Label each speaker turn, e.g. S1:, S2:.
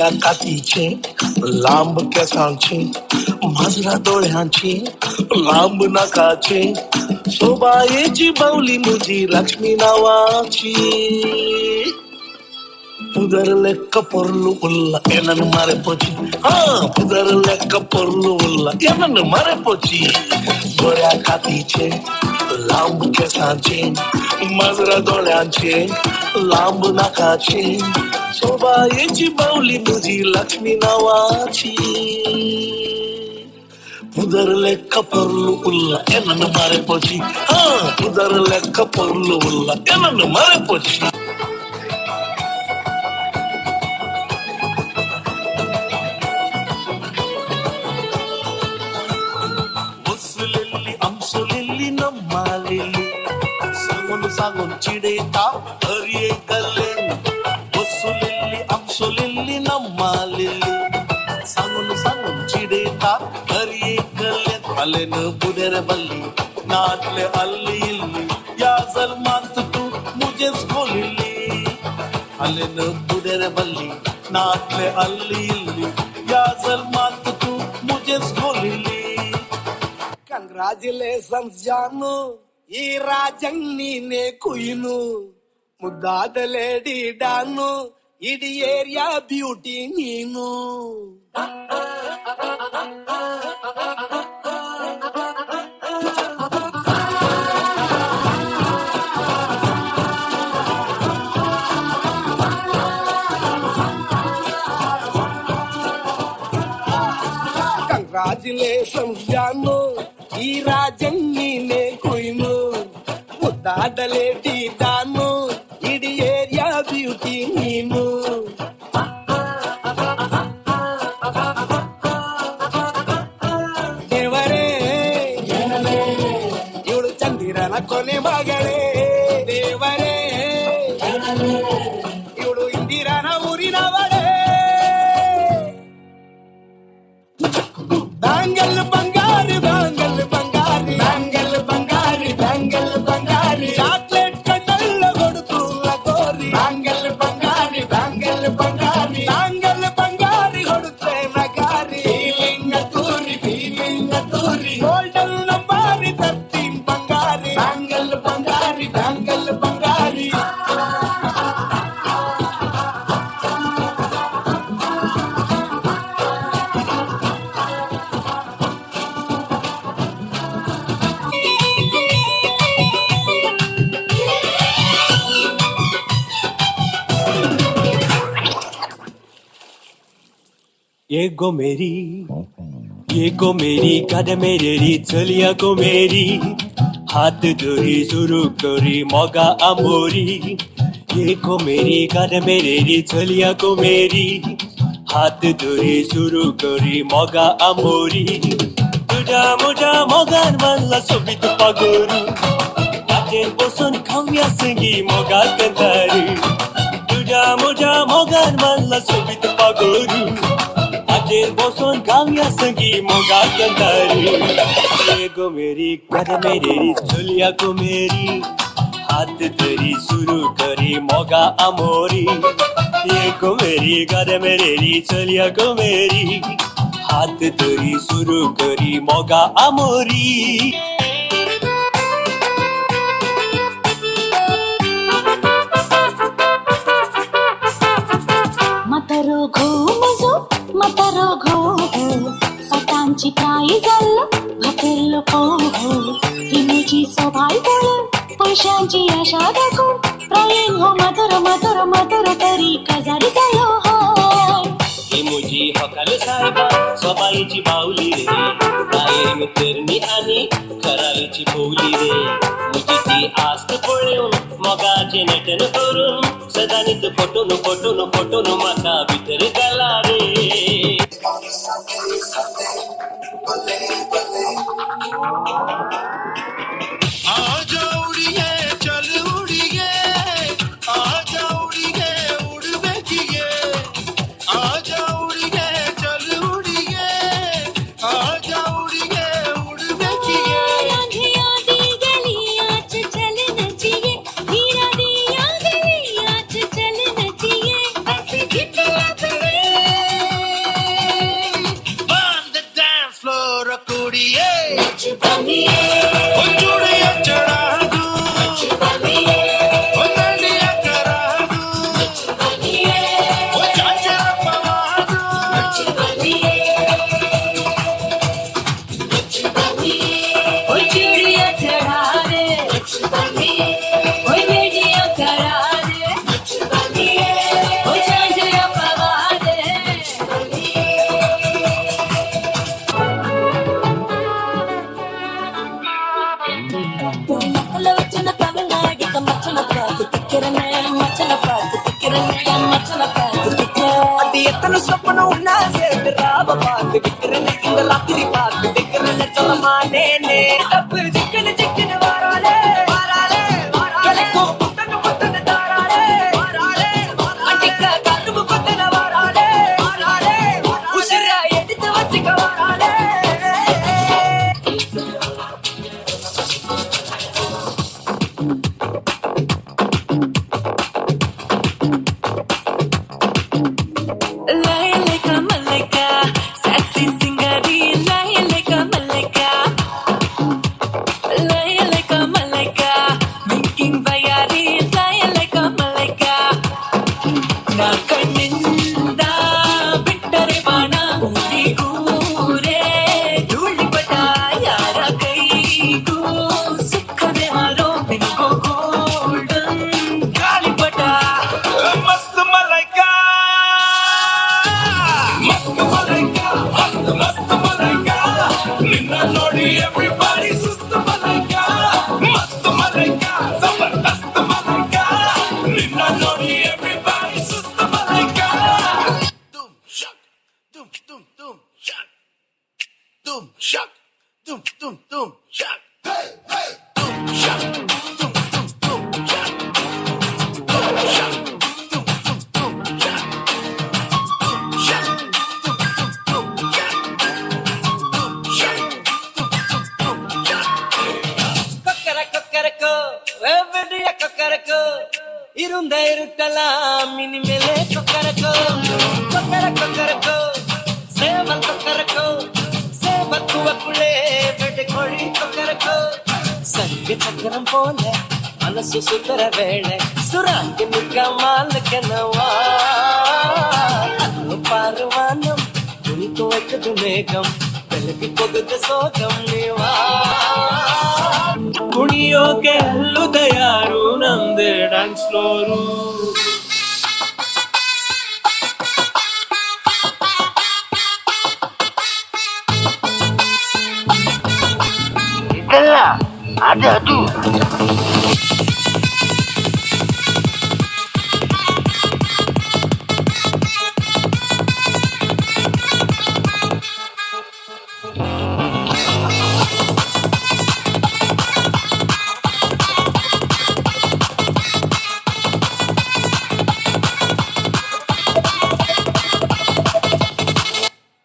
S1: गोऱ्या कातीचे लांब केसांचे माजरा डोळ्यांचे लांब नाकाचे सोबायेची बावली मुजी लक्ष्मी नावाची पुदर लेक्क పొర్లు ఉల్ల ఎనను మారిపోచి पुदर लेक्क పొర్లు उल्ला एनन मारेपोची गोऱ्या कातीचे लांब केसांचे माजरा डोळ्यांचे लांब नाकाचे सोबायेची बावली तुझी लक्ष्मी नावाची पुदर लेक्क పొర్లు उल्ला एनन मारेपोची पुदर लेक्क పొర్లు उल्ला एनन मारेपोची सांगून चिडेता हरिये कल्ले बसुलेली आमसोलेली नम्मालेली सांगून चिडेता हरिये कल्ले अलेन बुडेर बल्ली नाटले अल्ली इल्ली या जन्मात तू मुझेच खोलिली अलेन बुडेर बल्ली नाटले अल्ली इल्ली या जन्मात तू मुझेच खोलिली कंग्राच्युलेशन्स जानू ఈ రాజంని నే కుయిను ముద్దాద లేడీ డాను ఇది ఏరియా బ్యూటీ నీను కంగ్రాచ్యులేషన్స్ జాను ఈ రాజంని నే కుయిను ముద్దాడలేటి దాను ఇది ఏరియా బ్యూటీ నీను ದೇವರೇ ಇವಳು ಚಂದಿರನ ಕೊನೆ ಮಗಳೇ ದೇವರೇ ಇವಳು ಇಂದಿರನ ಊರಿನವಳೇ ಬ್ಯಾಂಗಲ್ ಬಂಗಾರಿ ಬ್ಯಾಂಗಲ್ ಬಂಗಾರಿ ಬ್ಯಾಂಗಲ್ ಬಂಗಾರಿ ಬ್ಯಾಂಗಲ್ ಬಂಗಾರಿ ಚಾಕ್ಲೇಟ್ ಕಣ್ಣಲ್ಲ ಹೊಡುತ್ತುಲ್ಲ ಕೋರಿ ಬ್ಯಾಂಗಲ್ ಬಂಗಾರಿ ಬ್ಯಾಂಗಲ್ ಬಂಗಾರಿ ಬ್ಯಾಂಗಲ್ ಬಂಗಾರಿ ಹೊಡುತ್ತೆ ನಗಾರಿ ಫೀಲಿಂಗ್ ತೂರಿ ಗೋಲ್ಡನ್ ನಂಬಾರಿ 13 ಬಂಗಾರಿ ಬ್ಯಾಂಗಲ್ ಬಂಗಾರಿ ಬ್ಯಾಂಗಲ್ ಬಂಗಾರಿ
S2: ये गो मेरी कदमे रेरी चलिया गो मेरी हाथ धरी शुरू करी मगा आंबोरी ये गो मेरी कदमे रेरी चलिया गो मेरी हाथ धरी शुरू करी मगा आंबोरी तुझा मुझा मगान मानला सोबीत पागोरू नाचेर बसून खाऊया संगी मगा कंदारी तुझा मुझा मगान मानला सोबीत पागोरू नाचेर बसून खाऊया संगी मगा कंदारी ये गो मेरी कदमे रेरी चलिया गो मेरी हाथ धरी शुरू करी मगा आमोरी ये गो मेरी कदमे रेरी चलिया गो मेरी हाथ धरी शुरू करी मगा आमोरी
S3: मतरो घो सटांची काय झालं भातेल हो हिमेची सोभाई बोल पैशांची आशा दाखवून प्रेम हो मधुर मधुर मधुर तरी कजारी जायो हो
S2: हिमुजी हकाल साहेबा सोबाईची बावली रे कायम करणी आणि करालीची बोवली रे मुजी ती आस्त पळून मगाचे नटन करून सदानीत फोटोन माका भितर गेला रे
S1: आजा उड़िए चल उड़िए आजा उड़िए उड़वे किए आजा उड़िए चल उड़िए आजा उड़िए उड़वे किए
S3: आंधियां दी गली आज चल नचिए हीरा दिया गली आज चल नचिए ऐसे जितला पड़े மச்சன பார்த்து திக்கிறனே மச்சன பார்த்து திக்கிறனே மச்சன பார்த்து திக்கிற
S2: அது எத்தனை சொப்பனம் உன்னா சேர்த்து ராவ பார்த்து விக்கிறேன்னு இந்த ராத்திரி பார்த்து விக்கிறேன்னு சொல்ல மாட்டேனே தப்பு சிக்கனு சிக்கனு வாராளே வாராளே வாராளே புத்தன புத்தன தாராளே வாராளே அடிக்க கரும்பு புத்தன வாராளே வாராளே உசிர எடுத்து வச்சுக்க வாராளே
S3: Lie like a malaika, sexy singari. Lie like a malaika, lie like a malaika, winking bayari. Lie like a malaika. Na kanninda bittare bana uri kure dhuli pata yara kai ko sukhade haro bingo golden gali pata
S1: मस्त मलाइका मस्त मलाइका मस्त मलाइका निन्ना नोडी everybody सुस्त मलाइका मस्त मलाइका जबरदस्त मलाइका निन्ना नोडी everybody सुस्त मलाइका तुम शक तुम शक तुम शक तुम शक hey hey तुम शक तुम शक
S2: கொக்கரக்கோ வெவ்வேறிய கொக்கரக்கோ இருந்த இருட்டலாம் இனிமேலே கொக்கரக்கோ கொக்கரக்கோ சேவல் கொக்கரக்கோ சேவல் குவக்குள்ளே வெட்டு கோழி கொக்கரக்கோ சங்கு சக்கரம் போல மனசு சுத்தர வேளை சுராங்கி மிக்க மாலுக்கனவா பாருவானம் துணி துவைக்குது மேகம் ಬೆಳಗ್ಗೆ ಕೊಗದ ಸೋಗಂ ನೀವಾ ಕುಣಿಯೋಕೆ ಅಲ್ಲೂ ತಯಾರು ನಮ್ದೆ ಡ್ಯಾನ್ಸ್ ಫ್ಲೋರು
S4: ಇದೆಲ್ಲ ಅದು